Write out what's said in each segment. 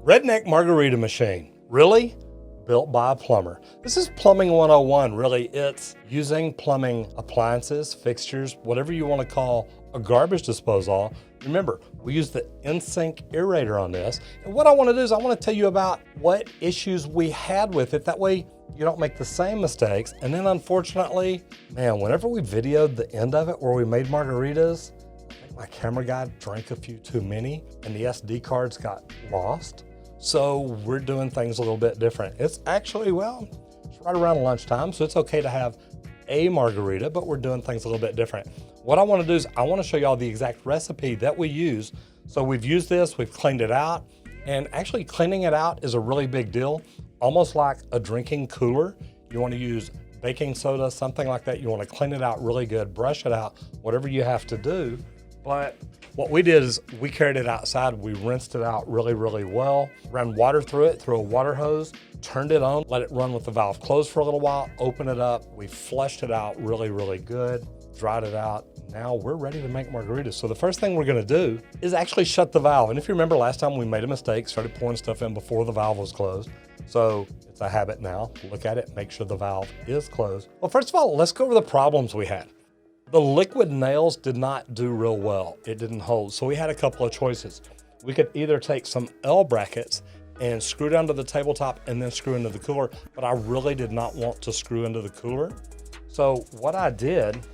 Redneck Margarita Machine. Really? Built by a plumber. This is plumbing 101, really. It's using plumbing appliances, fixtures, whatever you want to call a garbage disposal. Remember, we use the in-sink aerator on this. And what I want to do is I want to tell you about what issues we had with it. That way you don't make the same mistakes. And then unfortunately, man, whenever we videoed the end of it where we made margaritas, I think my camera guy drank a few too many and the SD cards got lost. So we're doing things a little bit different. It's actually, well, it's right around lunchtime, so it's okay to have a margarita, but we're doing things a little bit different. What I want to do is I want to show y'all the exact recipe that we use. So we've used this, we've cleaned it out, and actually cleaning it out is a really big deal, almost like a drinking cooler. You want to use baking soda, something like that. You want to clean it out really good, brush it out, whatever you have to do. But what we did is we carried it outside, we rinsed it out really, really well, ran water through it, through a water hose, turned it on, let it run with the valve closed for a little while, open it up, we flushed it out really, really good, dried it out. Now we're ready to make margaritas. So the first thing we're gonna do is actually shut the valve. And if you remember last time we made a mistake, started pouring stuff in before the valve was closed. So it's a habit now, look at it, make sure the valve is closed. Well, first of all, let's go over the problems we had. The liquid nails did not do real well. It didn't hold. So we had a couple of choices. We could either take some L brackets and screw down to the tabletop and then screw into the cooler, but I really did not want to screw into the cooler. So what I did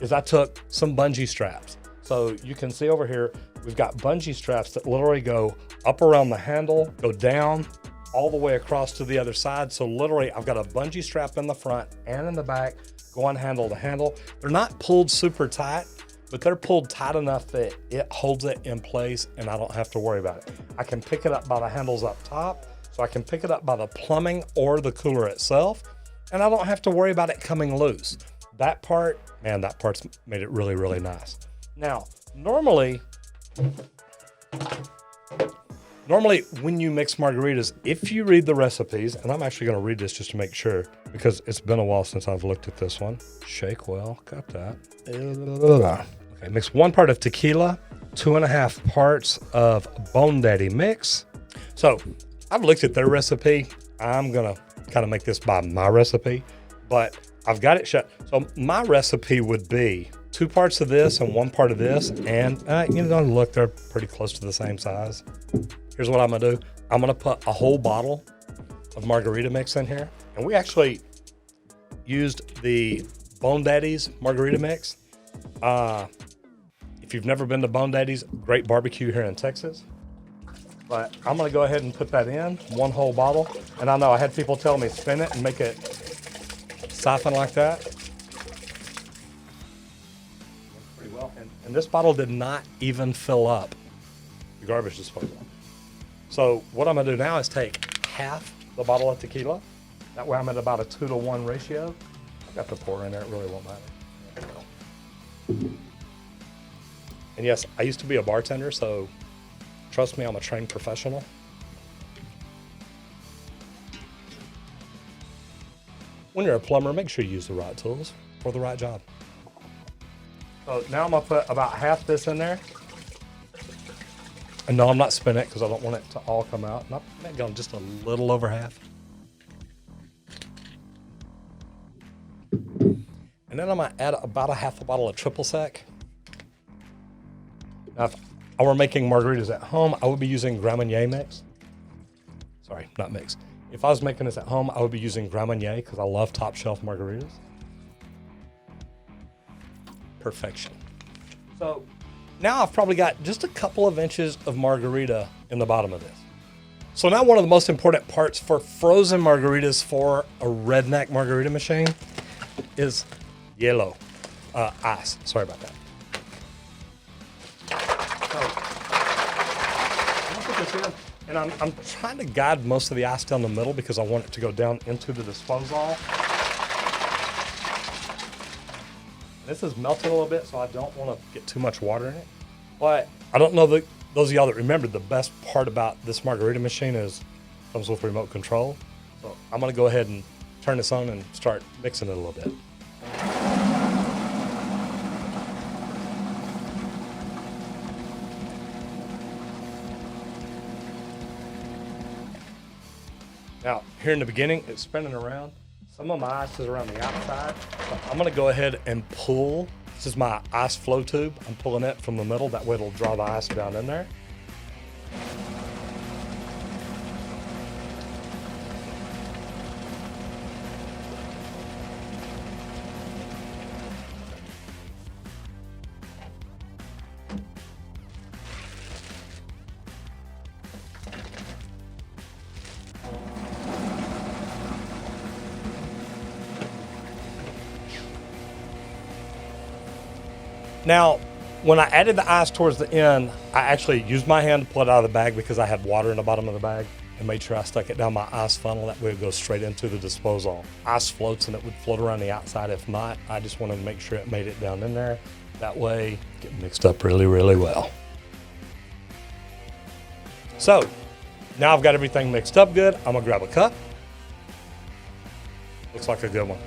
is I took some bungee straps. So you can see over here, we've got bungee straps that literally go up around the handle, go down all the way across to the other side. So literally I've got a bungee strap in the front and in the back, going handle to handle. They're not pulled super tight, but they're pulled tight enough that it holds it in place and I don't have to worry about it. I can pick it up by the handles up top, so I can pick it up by the plumbing or the cooler itself, and I don't have to worry about it coming loose. That part, man, that part's made it really, really nice. Now, normally when you mix margaritas, if you read the recipes, and I'm actually gonna read this just to make sure, because it's been a while since I've looked at this one. Shake well, got that. Okay, mix 1 part of tequila, 2.5 parts of Bone Daddy mix. So I've looked at their recipe. I'm gonna kind of make this by my recipe, but I've got it shut. So my recipe would be 2 parts of this and 1 part of this, and you know, look, they're pretty close to the same size. Here's what I'm gonna do. I'm gonna put a whole bottle of margarita mix in here. And we actually used the Bone Daddy's margarita mix. If you've never been to Bone Daddy's, great barbecue here in Texas. But I'm gonna go ahead and put that in, 1 whole bottle. And I know I had people tell me spin it and make it siphon like that. Pretty well. And this bottle did not even fill up the garbage disposal. So what I'm gonna do now is take half the bottle of tequila. That way I'm at about a 2-to-1 ratio. I've got the pour in there, it really won't matter. There we go. And yes, I used to be a bartender, so trust me, I'm a trained professional. When you're a plumber, make sure you use the right tools for the right job. So now I'm gonna put about half this in there. And no, I'm not spinning it because I don't want it to all come out. Not going just a little over half. And then I'm gonna add about a half a bottle of triple sec. Now, if I were making margaritas at home, I would be using Grand Marnier mix. Sorry, not mix. If I was making this at home, I would be using Grand Marnier because I love top shelf margaritas. Perfection. So now I've probably got just a couple of inches of margarita in the bottom of this. So now one of the most important parts for frozen margaritas for a redneck margarita machine is yellow ice. Sorry about that. So I'm gonna put this in, and I'm trying to guide most of the ice down the middle because I want it to go down into the disposal. This is melting a little bit, so I don't want to get too much water in it. But I don't know that those of y'all that remember, the best part about this margarita machine is it comes with remote control. So I'm gonna go ahead and turn this on and start mixing it a little bit. Now, here in the beginning, it's spinning around. Some of my ice is around the outside, but I'm gonna go ahead and pull. This is my ice flow tube. I'm pulling it from the middle. That way it'll draw the ice down in there. Now, when I added the ice towards the end, I actually used my hand to pull it out of the bag because I had water in the bottom of the bag and made sure I stuck it down my ice funnel. That way it would go straight into the disposal. Ice floats and it would float around the outside. If not, I just wanted to make sure it made it down in there. That way, get mixed up really, really well. So, now I've got everything mixed up good. I'm gonna grab a cup. Looks like a good one.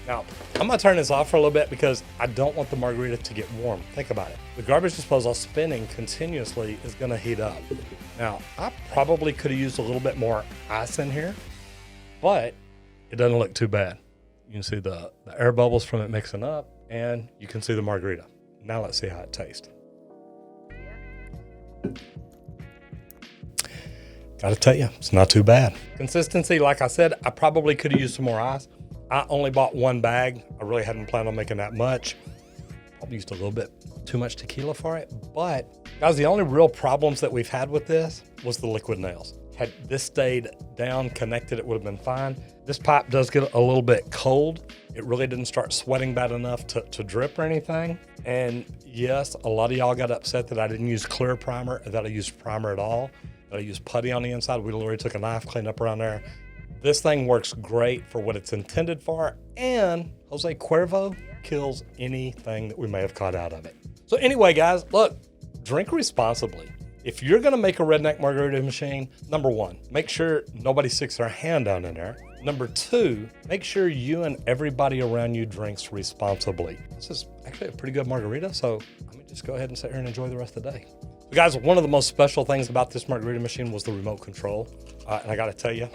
Now, I'm gonna turn this off for a little bit because I don't want the margarita to get warm. Think about it. The garbage disposal spinning continuously is gonna heat up. Now, I probably could have used a little bit more ice in here, but it doesn't look too bad. You can see the air bubbles from it mixing up, and you can see the margarita. Now let's see how it tastes. Gotta tell you, it's not too bad. Consistency, like I said, I probably could have used some more ice. I only bought one bag. I really hadn't planned on making that much. Probably used a little bit too much tequila for it. But guys, the only real problems that we've had with this was the liquid nails. Had this stayed down, connected, it would have been fine. This pipe does get a little bit cold. It really didn't start sweating bad enough to drip or anything. And yes, a lot of y'all got upset that I didn't use clear primer, or that I used primer at all, that I used putty on the inside. We literally took a knife, cleaned up around there. This thing works great for what it's intended for, and Jose Cuervo kills anything that we may have caught out of it. So anyway, guys, look, drink responsibly. If you're gonna make a redneck margarita machine, number one, make sure nobody sticks their hand down in there. Number two, make sure you and everybody around you drinks responsibly. This is actually a pretty good margarita, so let me just go ahead and sit here and enjoy the rest of the day. But guys, one of the most special things about this margarita machine was the remote control. And I gotta tell you,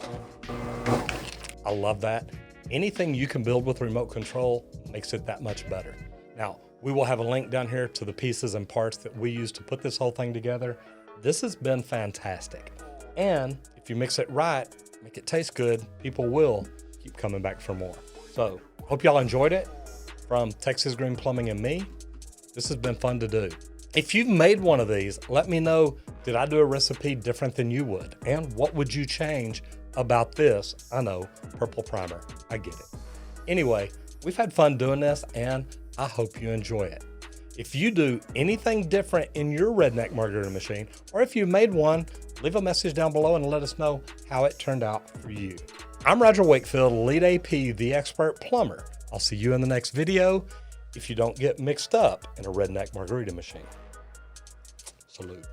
I love that. Anything you can build with remote control makes it that much better. Now, we will have a link down here to the pieces and parts that we use to put this whole thing together. This has been fantastic. And if you mix it right, make it taste good, people will keep coming back for more. So, hope y'all enjoyed it. From Texas Green Plumbing and me, this has been fun to do. If you've made one of these, let me know, did I do a recipe different than you would? And what would you change about this? I know, purple primer, I get it. Anyway, we've had fun doing this and I hope you enjoy it. If you do anything different in your redneck margarita machine, or if you made one, leave a message down below and let us know how it turned out for you. I'm Roger Wakefield, Lead AP, the expert plumber. I'll see you in the next video if you don't get mixed up in a redneck margarita machine. Salute.